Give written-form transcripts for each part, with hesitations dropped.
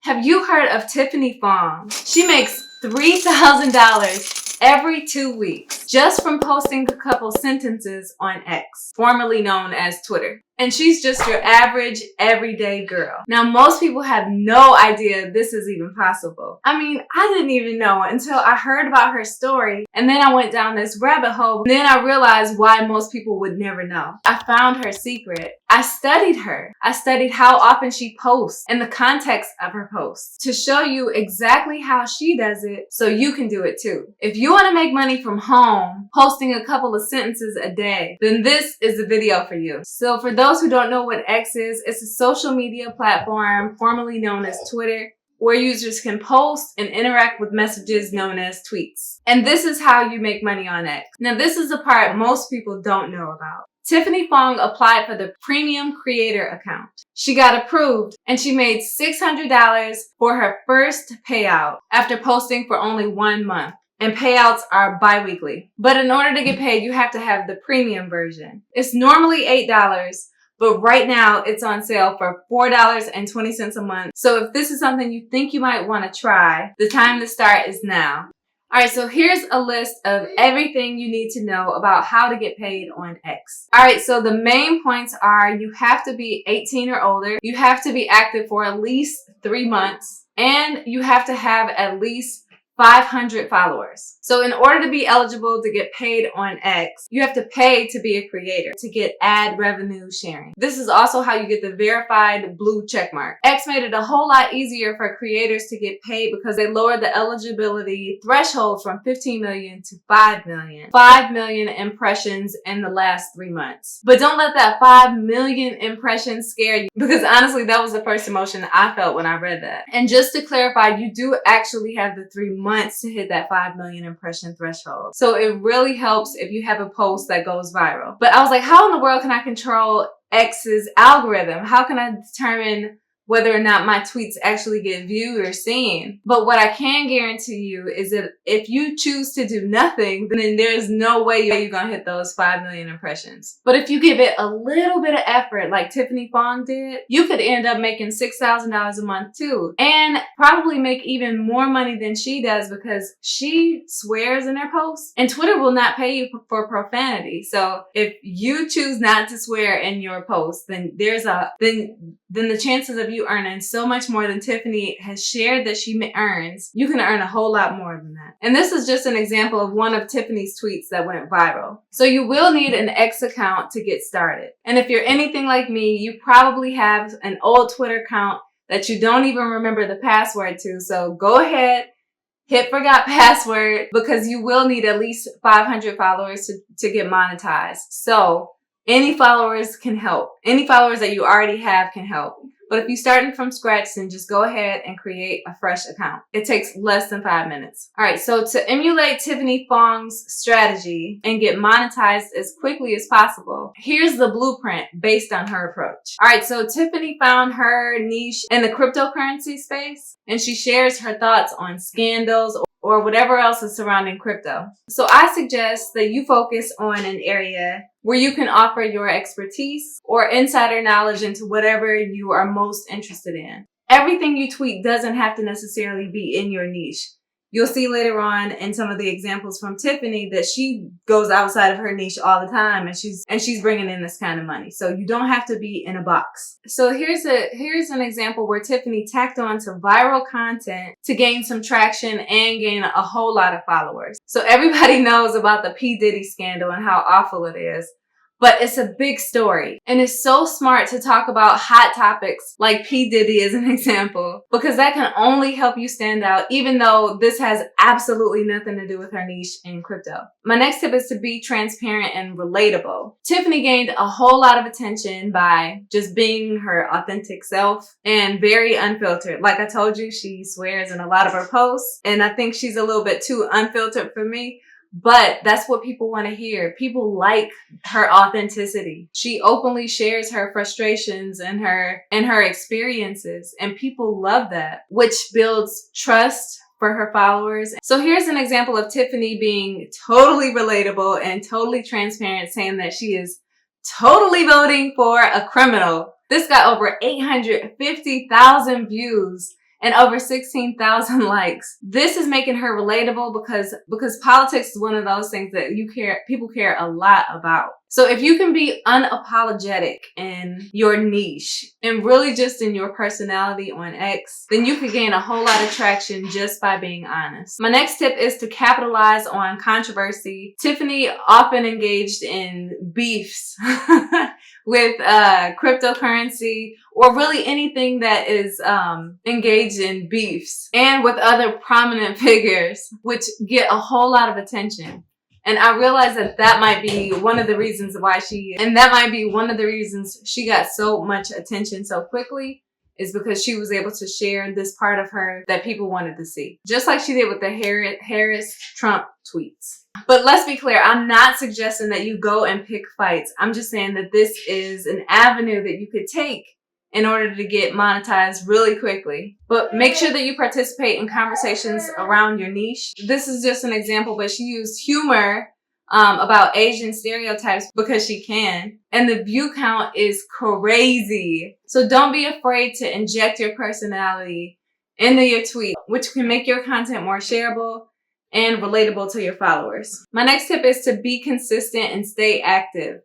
Have you heard of Tiffany Fong? She makes $3,000 every 2 weeks just from posting a couple sentences on X, formerly known as Twitter. And she's just your average, everyday girl. Now, most people have no idea this is even possible. I mean, I didn't even know until I heard about her story, and then I went down this rabbit hole, and then I realized why most people would never know. I found her secret. I studied her. I studied how often she posts and the context of her posts to show you exactly how she does it so you can do it too. If you want to make money from home, posting a couple of sentences a day, then this is the video for you. So for those who don't know what X is, it's a social media platform formerly known as Twitter, where users can post and interact with messages known as tweets. And this is how you make money on X. Now, this is the part most people don't know about. Tiffany Fong applied for the Premium Creator account. She got approved and she made $600 for her first payout after posting for only 1 month. And payouts are bi-weekly. But in order to get paid, you have to have the premium version. It's normally $8, but right now it's on sale for $4.20 a month. So if this is something you think you might want to try, the time to start is now. Alright, so here's a list of everything you need to know about how to get paid on X. Alright, so the main points are you have to be 18 or older, you have to be active for at least 3 months, and you have to have at least 500 followers. So in order to be eligible to get paid on X, you have to pay to be a creator to get ad revenue sharing. This is also how you get the verified blue check mark. X made it a whole lot easier for creators to get paid because they lowered the eligibility threshold from 15 million to 5 million. 5 million impressions in the last 3 months. But don't let that 5 million impressions scare you, because honestly, that was the first emotion I felt when I read that. And just to clarify, you do actually have the 3 months to hit that 5 million impression threshold. So it really helps if you have a post that goes viral. But I was like, how in the world can I control X's algorithm? How can I determine whether or not my tweets actually get viewed or seen? But what I can guarantee you is that if you choose to do nothing, then there's no way you're gonna hit those 5 million impressions. But if you give it a little bit of effort, like Tiffany Fong did, you could end up making $6,000 a month too. And probably make even more money than she does because she swears in her posts. And Twitter will not pay you for profanity. So if you choose not to swear in your post, then then the chances of you earning so much more than Tiffany has shared that she earns, you can earn a whole lot more than that. And this is just an example of one of Tiffany's tweets that went viral. So you will need an X account to get started. And if you're anything like me, you probably have an old Twitter account that you don't even remember the password to. So go ahead, hit forgot password, because you will need at least 500 followers to get monetized. So any followers can help. Any followers that you already have can help. But if you're starting from scratch, then just go ahead and create a fresh account. It takes less than 5 minutes. All right, so to emulate Tiffany Fong's strategy and get monetized as quickly as possible, here's the blueprint based on her approach. All right, so Tiffany found her niche in the cryptocurrency space, and she shares her thoughts on scandals or whatever else is surrounding crypto. So I suggest that you focus on an area where you can offer your expertise or insider knowledge into whatever you are most interested in. Everything you tweet doesn't have to necessarily be in your niche. You'll see later on in some of the examples from Tiffany that she goes outside of her niche all the time, and she's bringing in this kind of money. So you don't have to be in a box. So here's an example where Tiffany tacked on to viral content to gain some traction and gain a whole lot of followers. So everybody knows about the P. Diddy scandal and how awful it is. But it's a big story, and it's so smart to talk about hot topics like P. Diddy as an example, because that can only help you stand out, even though this has absolutely nothing to do with her niche in crypto. My next tip is to be transparent and relatable. Tiffany gained a whole lot of attention by just being her authentic self and very unfiltered. Like I told you, she swears in a lot of her posts, and I think she's a little bit too unfiltered for me. But that's what people want to hear. People like her authenticity. She openly shares her frustrations and her experiences, and people love that, which builds trust for her followers. So here's an example of Tiffany being totally relatable and totally transparent, saying that she is totally voting for a criminal. This got over 850,000 views and over 16,000 likes. This is making her relatable because politics is one of those things that people care a lot about. So if you can be unapologetic in your niche and really just in your personality on X, then you could gain a whole lot of traction just by being honest. My next tip is to capitalize on controversy. Tiffany often engaged in beefs with cryptocurrency or really anything that is engaged in beefs and with other prominent figures, which get a whole lot of attention. And I realized that might be one of the reasons she got so much attention so quickly, is because she was able to share this part of her that people wanted to see. Just like she did with the Harris-Trump tweets. But let's be clear, I'm not suggesting that you go and pick fights. I'm just saying that this is an avenue that you could take in order to get monetized really quickly. But make sure that you participate in conversations around your niche. This is just an example, but she used humor about Asian stereotypes because she can. And the view count is crazy. So don't be afraid to inject your personality into your tweet, which can make your content more shareable and relatable to your followers. My next tip is to be consistent and stay active.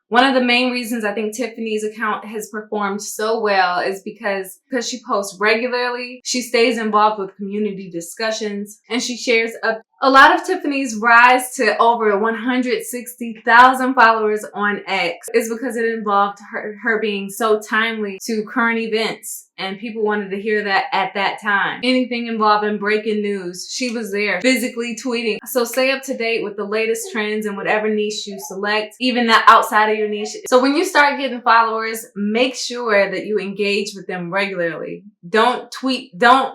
One of the main reasons I think Tiffany's account has performed so well is because she posts regularly, she stays involved with community discussions, and she shares a lot of Tiffany's rise to over 160,000 followers on X is because it involved her being so timely to current events, and people wanted to hear that at that time. Anything involving breaking news, she was there physically tweeting. So stay up to date with the latest trends in whatever niche you select, even outside of your niche. So when you start getting followers, make sure that you engage with them regularly. Don't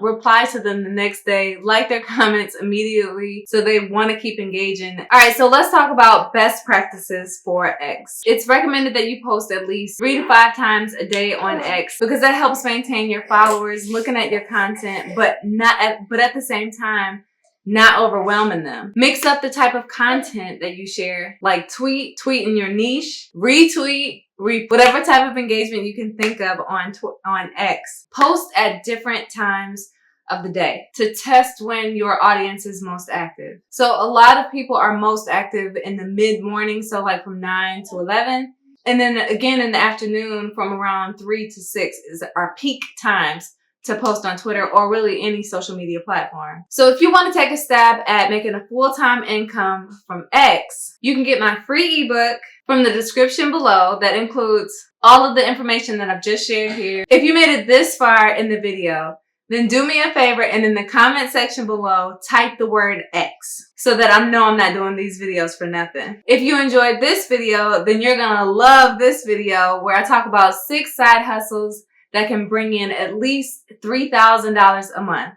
reply to them the next day, like their comments immediately so they want to keep engaging. All right, so let's talk about best practices for X. It's recommended that you post at least 3 to 5 times a day on X because that helps maintain your followers looking at your content, but at the same time, not overwhelming them. Mix up the type of content that you share, like tweet in your niche, retweet, whatever type of engagement you can think of on X. Post at different times of the day to test when your audience is most active. So a lot of people are most active in the mid-morning, so like from 9 to 11. And then again in the afternoon from around 3 to 6 is our peak times to post on Twitter or really any social media platform. So if you want to take a stab at making a full-time income from X, you can get my free ebook from the description below that includes all of the information that I've just shared here. If you made it this far in the video, then do me a favor and in the comment section below, type the word X so that I know I'm not doing these videos for nothing. If you enjoyed this video, then you're gonna love this video where I talk about 6 side hustles that can bring in at least $3,000 a month.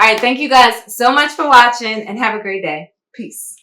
All right, thank you guys so much for watching and have a great day. Peace.